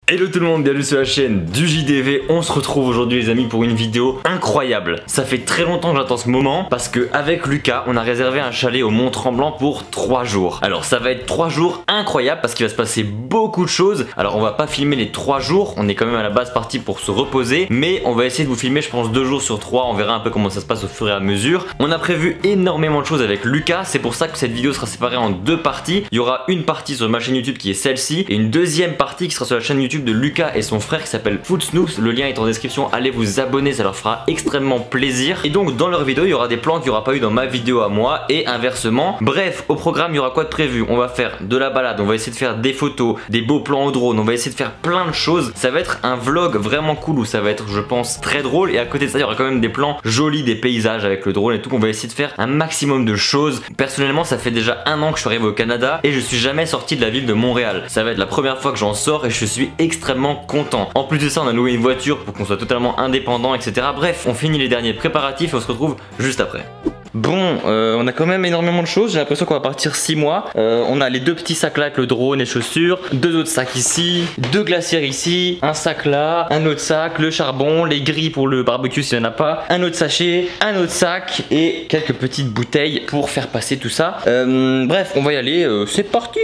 Hello tout le monde, bienvenue sur la chaîne du JDV. On se retrouve aujourd'hui les amis pour une vidéo incroyable. Ça fait très longtemps que j'attends ce moment parce que avec Lucas on a réservé un chalet au Mont Tremblant pour 3 jours. Alors ça va être 3 jours incroyables parce qu'il va se passer beaucoup de choses. Alors on va pas filmer les 3 jours, on est quand même à la base parti pour se reposer, mais on va essayer de vous filmer je pense 2 jours sur 3. On verra un peu comment ça se passe au fur et à mesure. On a prévu énormément de choses avec Lucas, c'est pour ça que cette vidéo sera séparée en 2 parties. Il y aura une partie sur ma chaîne YouTube qui est celle-ci et une deuxième partie qui sera sur la chaîne YouTube de Lucas et son frère qui s'appelle Footsnoops. Le lien est en description, allez vous abonner, ça leur fera extrêmement plaisir. Et donc dans leur vidéo il y aura des plans qu'il n'y aura pas eu dans ma vidéo à moi et inversement. Bref, au programme il y aura quoi de prévu? On va faire de la balade, on va essayer de faire des photos, des beaux plans au drone, on va essayer de faire plein de choses. Ça va être un vlog vraiment cool où ça va être je pense très drôle, et à côté de ça il y aura quand même des plans jolis, des paysages avec le drone et tout. On va essayer de faire un maximum de choses. Personnellement ça fait déjà 1 an que je suis arrivé au Canada et je suis jamais sorti de la ville de Montréal. Ça va être la première fois que j'en sors et je suis extrêmement content. En plus de ça on a loué une voiture pour qu'on soit totalement indépendant, etc. Bref, on finit les derniers préparatifs et on se retrouve juste après. Bon, on a quand même énormément de choses. J'ai l'impression qu'on va partir 6 mois. On a les 2 petits sacs là avec le drone et chaussures, 2 autres sacs ici, 2 glacières ici, un sac là, un autre sac, le charbon, les grilles pour le barbecue s'il n'y en a pas, un autre sachet, un autre sac et quelques petites bouteilles pour faire passer tout ça. Bref, on va y aller. C'est parti!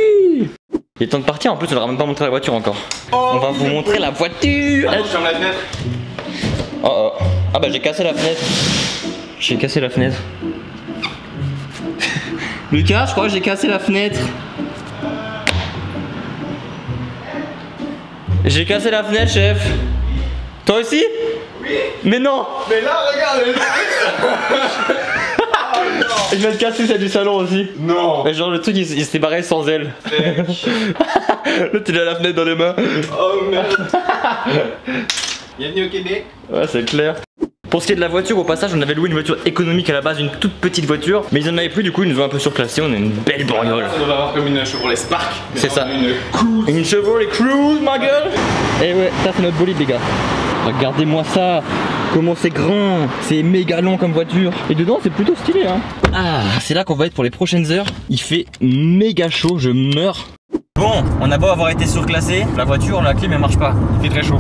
Il est temps de partir. En plus, on leur a même pas montré la voiture encore. On va vous montrer la voiture. Attends, je ferme la fenêtre. Oh oh. Ah bah j'ai cassé la fenêtre. J'ai cassé la fenêtre. Lucas, je crois que j'ai cassé la fenêtre. J'ai cassé la fenêtre, chef. Toi aussi? Oui. Mais non. Mais là, regarde. Il vient de casser celle du salon aussi. Non. Mais genre le truc il s'est barré sans elle. Là tu l'as la fenêtre dans les mains. Oh merde. Bienvenue au Québec. Ouais, c'est clair. Pour ce qui est de la voiture, au passage, on avait loué une voiture économique à la base, une toute petite voiture, mais ils en avaient plus, du coup, ils nous ont un peu surclassé. On a une belle bagnole. On doit avoir comme une Chevrolet Spark. C'est ça. Une Cruze. Une Chevrolet Cruze, ma gueule. Et ouais, ça c'est notre bolide, les gars. Regardez-moi ça. Comment c'est grand. C'est méga long comme voiture. Et dedans, c'est plutôt stylé, hein. Ah, c'est là qu'on va être pour les prochaines heures. Il fait méga chaud, je meurs. Bon, on a beau avoir été surclassé, la voiture, la clim elle marche pas, il fait très chaud.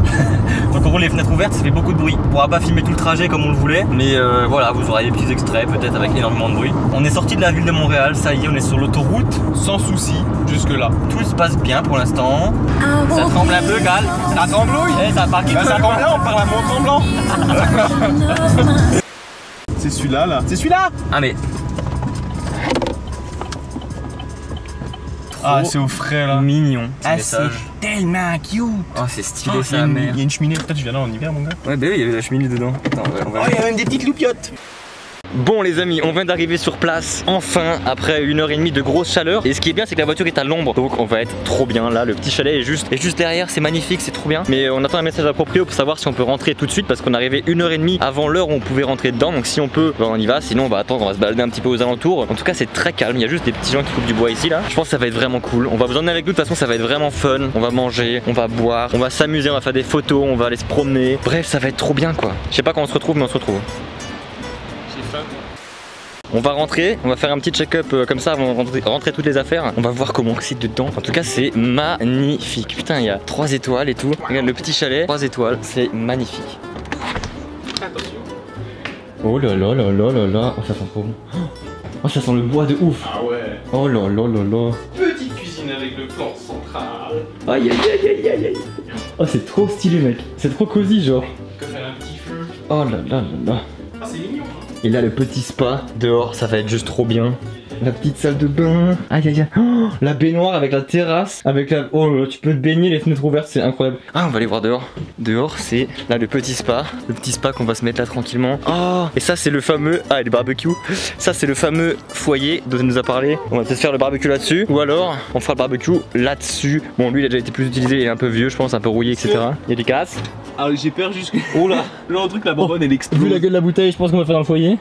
Donc on roule les fenêtres ouvertes, ça fait beaucoup de bruit. On pourra pas filmer tout le trajet comme on le voulait, mais voilà, vous aurez des petits extraits peut-être avec énormément de bruit. On est sorti de la ville de Montréal, ça y est, on est sur l'autoroute, sans souci, jusque là. Tout se passe bien pour l'instant. Ça tremble un peu, Gal. Ça tremblouille. Ça part qui ça tremble, on parle à Mont-Tremblant. C'est celui-là là. C'est celui-là. Ah mais... Ah, c'est au frais là. Mignon. Ah, c'est tellement cute. Oh, c'est stylé ça, mère. Il y a une cheminée, peut-être tu viens là en hiver, mon gars. Ouais, bah oui, il y avait la cheminée dedans. Attends, on va... Oh, il y a même des petites loupiottes. Bon les amis, on vient d'arriver sur place, enfin, après 1h30 de grosse chaleur. Et ce qui est bien c'est que la voiture est à l'ombre, donc on va être trop bien là. Le petit chalet est juste derrière, c'est magnifique, c'est trop bien. Mais on attend un message à proprio pour savoir si on peut rentrer tout de suite, parce qu'on est arrivé 1h30 avant l'heure où on pouvait rentrer dedans. Donc si on peut, bah, on y va, sinon on va attendre, on va se balader un petit peu aux alentours. En tout cas c'est très calme, il y a juste des petits gens qui coupent du bois ici là. Je pense que ça va être vraiment cool, on va vous emmener avec nous, de toute façon ça va être vraiment fun. On va manger, on va boire, on va s'amuser, on va faire des photos, on va aller se promener. Bref, ça va être trop bien quoi. Je sais pas quand on se retrouve, mais on se retrouve. J'ai faim. On va rentrer, on va faire un petit check-up comme ça avant de rentrer toutes les affaires. On va voir comment c'est dedans. En tout cas, c'est magnifique. Putain, il y a 3 étoiles et tout. Regarde le petit chalet, 3 étoiles, c'est magnifique. Attention. Oh là là là là là là. Oh, ça sent trop bon. Oh, ça sent le bois de ouf. Ah ouais. Oh là là là là. Petite cuisine avec le plan central. Aïe aïe aïe aïe aïe aïe. Oh, c'est trop stylé, mec. C'est trop cosy, genre. Que faire un petit feu. Oh là là là là. Ah, c'est mignon. Et là le petit spa dehors, ça va être juste trop bien. La petite salle de bain. Aïe aïe aïe. Oh, la baignoire avec la terrasse. Avec la... Oh là, tu peux te baigner, les fenêtres ouvertes, c'est incroyable. Ah, on va aller voir dehors. Dehors, c'est là le petit spa. Le petit spa qu'on va se mettre là tranquillement. Oh, et ça c'est le fameux... Ah, et le barbecue. Ça c'est le fameux foyer dont elle nous a parlé. On va peut-être faire le barbecue là-dessus. Ou alors, on fera le barbecue là-dessus. Bon, lui il a déjà été plus utilisé, il est un peu vieux je pense, un peu rouillé, etc. Il y a des casses. Ah, j'ai peur jusque. Oh là. Le truc, la bonbonne elle explose. Vu la gueule de la bouteille, je pense qu'on va faire dans le foyer.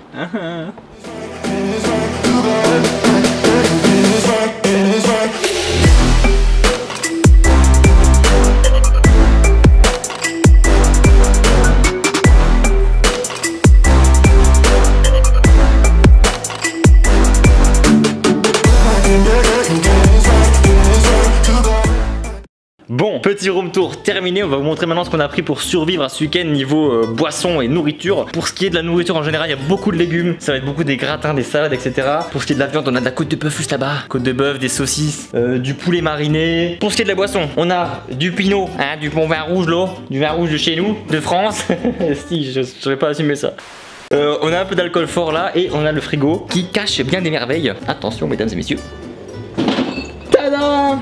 Petit room tour terminé. On va vous montrer maintenant ce qu'on a pris pour survivre à ce week-end niveau boisson et nourriture. Pour ce qui est de la nourriture en général, il y a beaucoup de légumes. Ça va être beaucoup des gratins, des salades, etc. Pour ce qui est de la viande, on a de la côte de bœuf juste là-bas. Côte de bœuf, des saucisses, du poulet mariné. Pour ce qui est de la boisson, on a du pinot, hein, du bon vin rouge là, du vin rouge de chez nous, de France. Si, je saurais pas assumer ça. On a un peu d'alcool fort là et on a le frigo qui cache bien des merveilles. Attention mesdames et messieurs. Tada!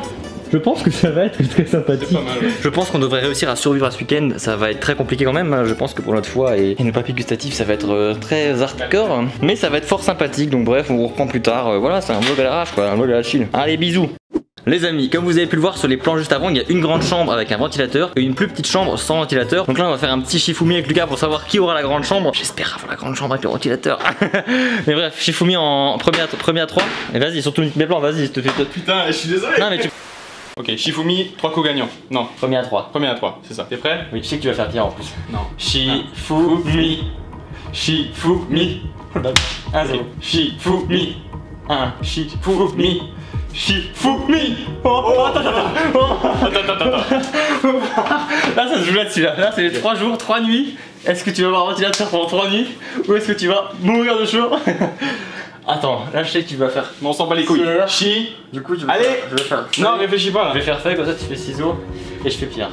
Je pense que ça va être très sympathique. Pas mal, ouais. Je pense qu'on devrait réussir à survivre à ce week-end. Ça va être très compliqué quand même. Je pense que pour notre foie et nos papilles gustatives, ça va être très hardcore. Mais ça va être fort sympathique. Donc bref, on vous reprend plus tard. Voilà, c'est un vlog à l'arrache quoi, un vlog à la chill. Allez, bisous. Les amis, comme vous avez pu le voir sur les plans juste avant, il y a une grande chambre avec un ventilateur et une plus petite chambre sans ventilateur. Donc là on va faire un petit Shifumi avec Lucas pour savoir qui aura la grande chambre. J'espère avoir la grande chambre avec le ventilateur. Mais bref, Shifumi en premier à 3. Et vas-y, surtout nique mes plans, vas-y, je te fais toi. Putain, je suis désolé. Non mais tu... Ok, Shifumi, 3 co-gagnants. Non, Premier à 3. premier à 3, c'est ça. T'es prêt? Oui, je sais que tu vas faire pire en plus. Non. Shifumi. Shifumi. 1-0. Shifumi. 1. Shifumi. Shifumi. Attends. Attends. Là ça se joue là-dessus là. Là c'est les 3 jours, 3 nuits. Est-ce que tu vas avoir un ventilateur pendant 3 nuits ou est-ce que tu vas mourir de chaud? Attends, là je sais que tu vas faire. Mais on s'en bat les couilles. Du coup, Allez. je vais faire. Non, réfléchis pas là. Je vais faire feuille, comme ça tu fais ciseaux et je fais pierre.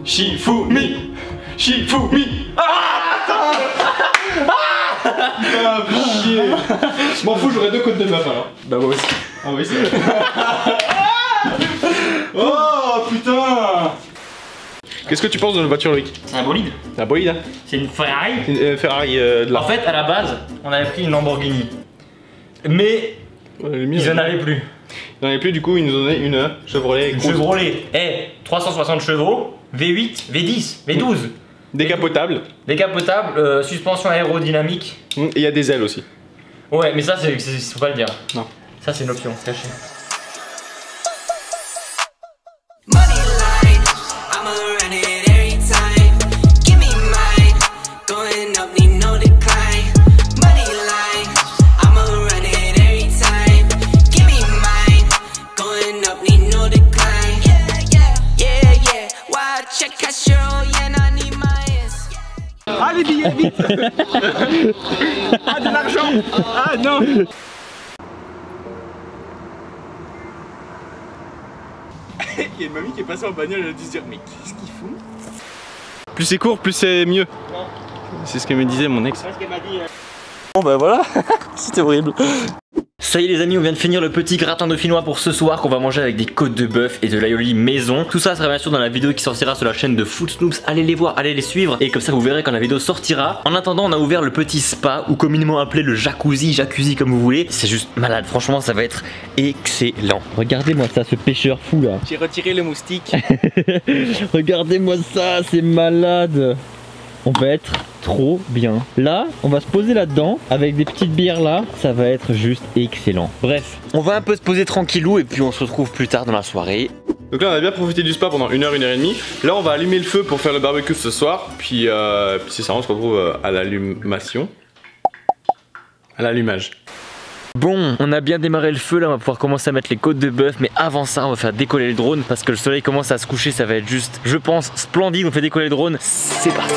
Shifumi. Shifumi. Ah, chier. Je m'en fous, j'aurais 2 côtes de bœuf alors. Bah moi aussi. Ah oui, c'est vrai. Oh putain. Qu'est-ce que tu penses de notre voiture, Loïc? C'est un bolide. La bolide, hein? C'est une Ferrari. Une Ferrari de là. En fait, à la base, on avait pris une Lamborghini. Mais ils en avaient plus. Il n'en avait plus, du coup, ils nous ont donné une Chevrolet. Une Chevrolet. 360 chevaux, V8, V10, V12. Décapotable. Décapotable, suspension aérodynamique. Et il y a des ailes aussi. Ouais, mais ça, faut pas le dire. Non. Ça, c'est une option, cachée. Money line, I'ma run it every time. Give me mine, going up, need no decline. Money line, I'ma run it every time. Give me mine, going up, need no decline. Yeah. Why check cash roll, yeah, I need my. Ah, les billets, vite. Ah, de l'argent. Ah, non. Il y a une mamie qui est passée en bagnole, elle a dû se dire mais qu'est-ce qu'il fout? Plus c'est court, plus c'est mieux. C'est ce que me disait mon ex. Bon bah voilà, c'était horrible. Ça y est les amis, on vient de finir le petit gratin dauphinois pour ce soir qu'on va manger avec des côtes de bœuf et de l'aioli maison. Tout ça sera bien sûr dans la vidéo qui sortira sur la chaîne de Food Snoops. Allez les voir, allez les suivre et comme ça vous verrez quand la vidéo sortira. En attendant, on a ouvert le petit spa ou communément appelé le jacuzzi comme vous voulez. C'est juste malade, franchement ça va être excellent. Regardez-moi ça, ce pêcheur fou là. J'ai retiré le moustique. Regardez-moi ça, c'est malade. On va être trop bien. Là, on va se poser là-dedans avec des petites bières là. Ça va être juste excellent. Bref, on va un peu se poser tranquillou et puis on se retrouve plus tard dans la soirée. Donc là on a bien profité du spa pendant 1 heure et demie. Là on va allumer le feu pour faire le barbecue ce soir. Puis c'est ça, on se retrouve à l'allumation. À l'allumage. Bon, on a bien démarré le feu là, on va pouvoir commencer à mettre les côtes de bœuf. Mais avant ça, on va faire décoller le drone parce que le soleil commence à se coucher. Ça va être juste, je pense, splendide. On fait décoller le drone. C'est parti.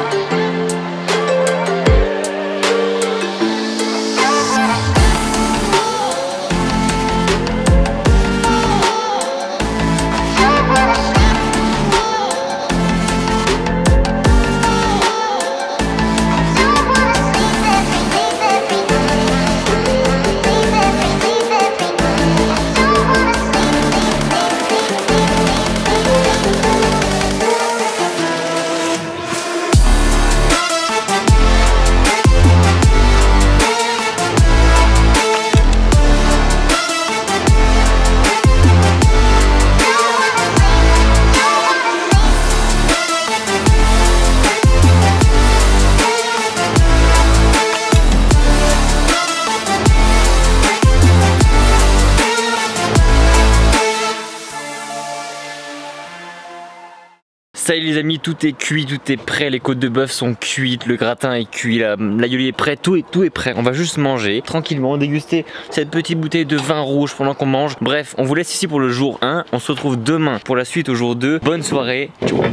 Ça y est les amis, tout est cuit, tout est prêt, les côtes de bœuf sont cuites, le gratin est cuit, l'aïoli est prêt, tout est prêt. On va juste manger tranquillement, déguster cette petite bouteille de vin rouge pendant qu'on mange. Bref, on vous laisse ici pour le jour 1, on se retrouve demain pour la suite au jour 2. Bonne soirée, ciao.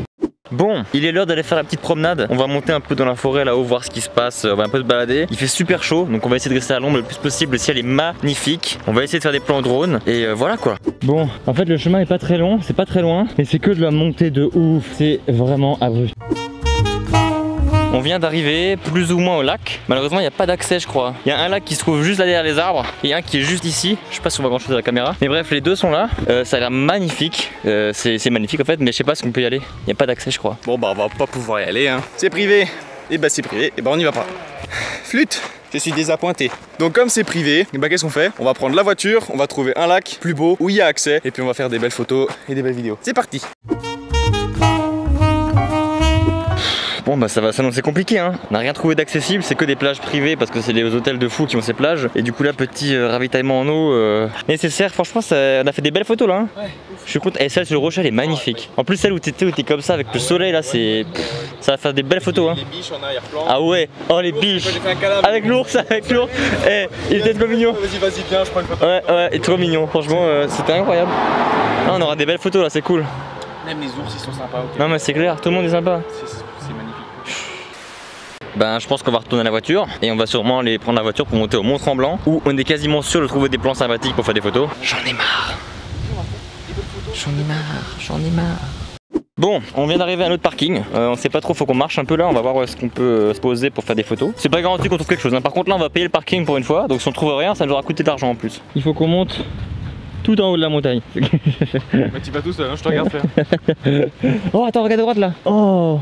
Bon, il est l'heure d'aller faire la petite promenade. On va monter un peu dans la forêt là-haut, voir ce qui se passe. On va un peu se balader. Il fait super chaud, donc on va essayer de rester à l'ombre le plus possible. Le ciel est magnifique. On va essayer de faire des plans drone et voilà quoi. Bon, en fait le chemin est pas très long, c'est pas très loin, mais c'est que de la montée de ouf. C'est vraiment abrupt. On vient d'arriver plus ou moins au lac. Malheureusement il n'y a pas d'accès je crois. Il y a un lac qui se trouve juste là derrière les arbres et un qui est juste ici. Je sais pas si on voit grand chose à la caméra. Mais bref les deux sont là. Ça a l'air magnifique. C'est magnifique en fait, mais je sais pas si on peut y aller. Il n'y a pas d'accès je crois. Bon bah on va pas pouvoir y aller hein. C'est privé. Et bah c'est privé, et bah on n'y va pas. Flûte, je suis désappointé. Donc comme c'est privé, et bah qu'est-ce qu'on fait? On va prendre la voiture, on va trouver un lac plus beau où il y a accès et puis on va faire des belles photos et des belles vidéos. C'est parti. Bon bah ça va s'annoncer compliqué hein. On n'a rien trouvé d'accessible, c'est que des plages privées parce que c'est les hôtels de fous qui ont ces plages. Et du coup là petit ravitaillement en eau nécessaire. Franchement on a fait des belles photos là hein. Ouais. Je suis content. Et celle sur le rocher elle est magnifique. En plus celle où t'es comme ça avec le soleil là c'est... Ça va faire des belles photos hein. Les biches en arrière-plan. Ah ouais, oh les biches. Avec l'ours, avec l'ours. Eh, il était trop mignon. Vas-y viens, je prends une photo. Ouais il est trop mignon. Franchement c'était incroyable. Ah, on aura des belles photos là, c'est cool. Même les ours ils sont sympas. Okay. Non mais c'est clair, tout le monde est sympa. C'est magnifique. Ben je pense qu'on va retourner à la voiture et on va sûrement aller prendre la voiture pour monter au Mont Tremblant où on est quasiment sûr de trouver des plans sympathiques pour faire des photos. J'en ai marre. J'en ai marre. Bon, on vient d'arriver à un autre parking. On sait pas trop, faut qu'on marche un peu là. On va voir où est-ce qu'on peut se poser pour faire des photos. C'est pas garanti qu'on trouve quelque chose. Hein. Par contre là, on va payer le parking pour une fois. Donc si on trouve rien, ça nous aura coûté de l'argent en plus. Il faut qu'on monte tout en haut de la montagne. Mais tu vas tout seul, hein, je te regarde faire. Oh attends, regarde à droite là. Oh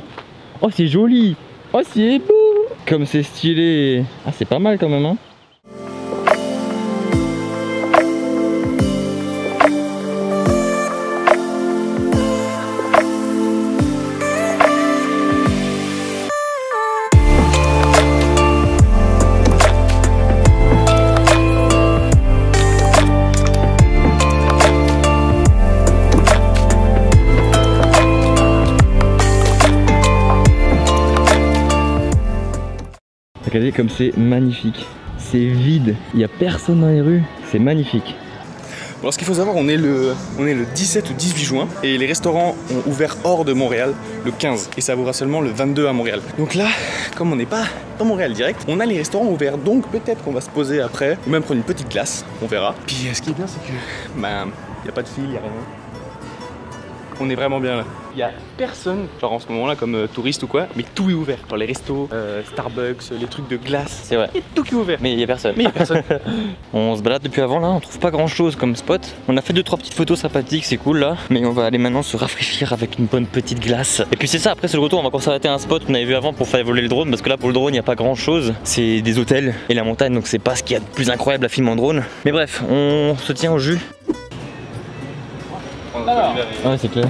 c'est joli. Oh c'est beau. Comme c'est stylé. Ah c'est pas mal quand même hein. Regardez comme c'est magnifique, c'est vide, il n'y a personne dans les rues, c'est magnifique. Alors ce qu'il faut savoir, on est le 17 ou 18 juin et les restaurants ont ouvert hors de Montréal le 15 et ça ouvrira seulement le 22 à Montréal. Donc là, comme on n'est pas dans Montréal direct, on a les restaurants ouverts, donc peut-être qu'on va se poser après ou même prendre une petite glace, on verra. Puis ce qui est bien c'est que il n'y a pas de fil, il n'y a rien. On est vraiment bien là. Il n'y a personne, genre en ce moment là comme touriste ou quoi, mais tout est ouvert. Genre les restos, Starbucks, les trucs de glace. C'est vrai. Il y a tout qui est ouvert. Mais il n'y a personne. On se balade depuis avant là, on trouve pas grand chose comme spot. On a fait 2-3 petites photos sympathiques, c'est cool là. Mais on va aller maintenant se rafraîchir avec une bonne petite glace. Et puis c'est ça, après c'est le retour, on va encore s'arrêter à un spot qu'on avait vu avant pour faire voler le drone. Parce que là pour le drone il n'y a pas grand chose. C'est des hôtels et la montagne, donc c'est pas ce qu'il y a de plus incroyable à filmer en drone. Mais bref, on se tient au jus. Ouais c'est clair.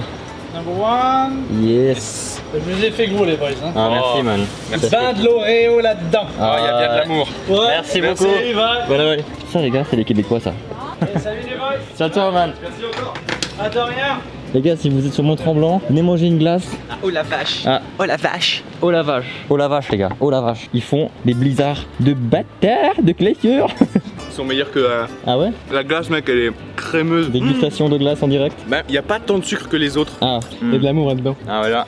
Number one. Yes. Je vous ai fait gros les boys. Hein. Ah merci man. Ben de l'Oreo là-dedans. Ah il y a bien de l'amour. Ouais. Merci beaucoup. Voilà, ouais. Ça les gars, c'est les Québécois ça. Salut les boys. Ciao ciao man. Merci encore. Ah de rien. Les gars, si vous êtes sur Mont Tremblant, venez manger une glace. Ah, oh la vache. Ah. Oh la vache. Oh la vache. Oh la vache les gars. Oh la vache. Ils font des blizzards de bâtards de clôture. Ils sont meilleurs que Ah ouais? la glace mec, elle est crémeuse. Dégustation de glace en direct. Ben il n'y a pas tant de sucre que les autres. Ah, il y a de l'amour là-dedans. Ah voilà.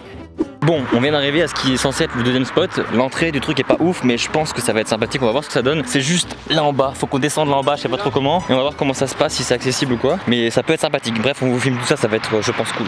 Bon, on vient d'arriver à ce qui est censé être le deuxième spot. L'entrée du truc est pas ouf, mais je pense que ça va être sympathique. On va voir ce que ça donne. C'est juste là en bas. Faut qu'on descende là en bas, je sais pas trop comment. Et on va voir comment ça se passe, si c'est accessible ou quoi. Mais ça peut être sympathique. Bref, on vous filme tout ça, ça va être, je pense, cool.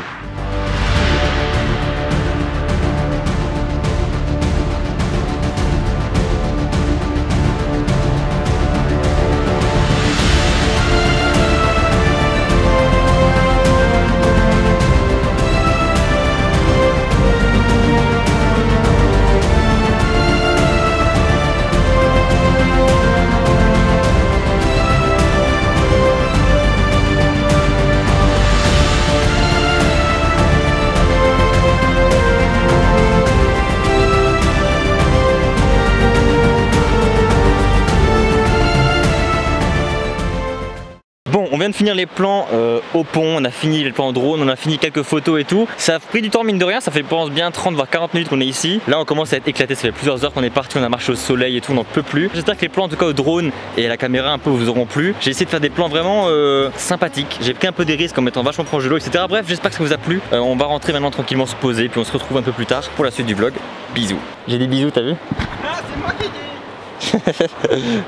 de finir les plans au pont, on a fini les plans drone, on a fini quelques photos et tout. Ça a pris du temps mine de rien, ça fait je pense bien 30 voire 40 minutes qu'on est ici. Là on commence à être éclaté, ça fait plusieurs heures qu'on est parti, on a marché au soleil et tout, on n'en peut plus. J'espère que les plans en tout cas au drone et à la caméra un peu vous auront plu. J'ai essayé de faire des plans vraiment sympathiques, j'ai pris un peu des risques en mettant vachement proche de l'eau, etc. Bref, j'espère que ça vous a plu. On va rentrer maintenant tranquillement se poser, puis on se retrouve un peu plus tard pour la suite du vlog. Bisous. J'ai des bisous, t'as vu? Ah, c'est moi qui dis.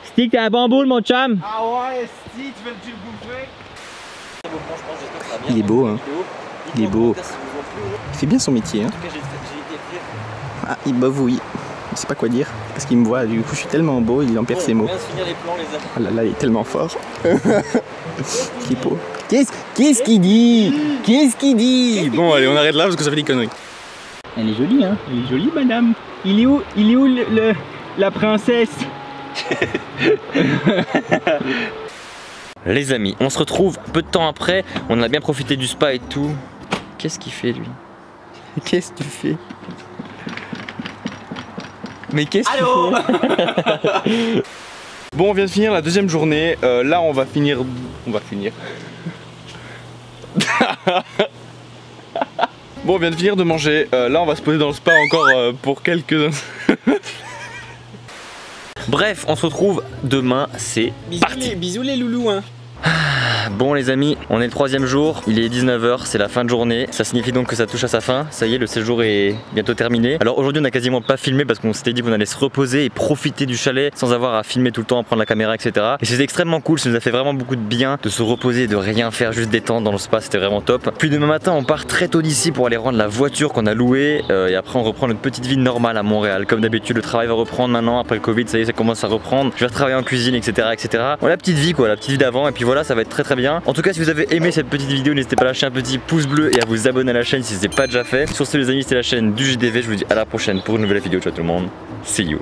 Stick, t'es un bamboule mon chum. Ah ouais, si, tu veux le bouffer? Il est beau, hein. Il est beau. Il fait bien son métier, hein. Ah, il bavouille. Il sait pas quoi dire. Parce qu'il me voit, du coup, je suis tellement beau, il en perd ses mots. Oh là là, il est tellement fort. Il est beau. Qu'est-ce qu'il dit? Qu'est-ce qu'il dit? Bon, allez, on arrête là parce que ça fait des conneries. Elle est jolie, hein. Elle est jolie, madame. Il est où la princesse? Les amis, on se retrouve peu de temps après, on a bien profité du spa et tout. Qu'est-ce qu'il fait lui? Qu'est-ce que tu fais? Mais qu'est-ce qu'il fait? Bon, on vient de finir la deuxième journée. Là, on va finir. Bon, on vient de finir de manger. Là, on va se poser dans le spa encore pour quelques. Bref, on se retrouve demain, c'est parti. Bisous les loulous, hein. Bon les amis, on est le troisième jour, il est 19h, c'est la fin de journée. Ça signifie donc que ça touche à sa fin. Ça y est, le séjour est bientôt terminé. Alors aujourd'hui on a quasiment pas filmé parce qu'on s'était dit qu'on allait se reposer et profiter du chalet sans avoir à filmer tout le temps, à prendre la caméra, etc. Et c'était extrêmement cool, ça nous a fait vraiment beaucoup de bien de se reposer, de rien faire, juste détendre dans le spa, c'était vraiment top. Puis demain matin on part très tôt d'ici pour aller rendre la voiture qu'on a louée et après on reprend notre petite vie normale à Montréal. Comme d'habitude, le travail va reprendre maintenant après le Covid, ça y est, ça commence à reprendre. Je vais retravailler en cuisine, etc. etc. Bon, la petite vie quoi, la petite vie d'avant, et puis voilà, ça va être très très bien. En tout cas, si vous avez aimé cette petite vidéo, n'hésitez pas à lâcher un petit pouce bleu et à vous abonner à la chaîne si ce n'est pas déjà fait. Sur ce les amis, c'était la chaîne du JDV, je vous dis à la prochaine pour une nouvelle vidéo. Ciao tout le monde, see you.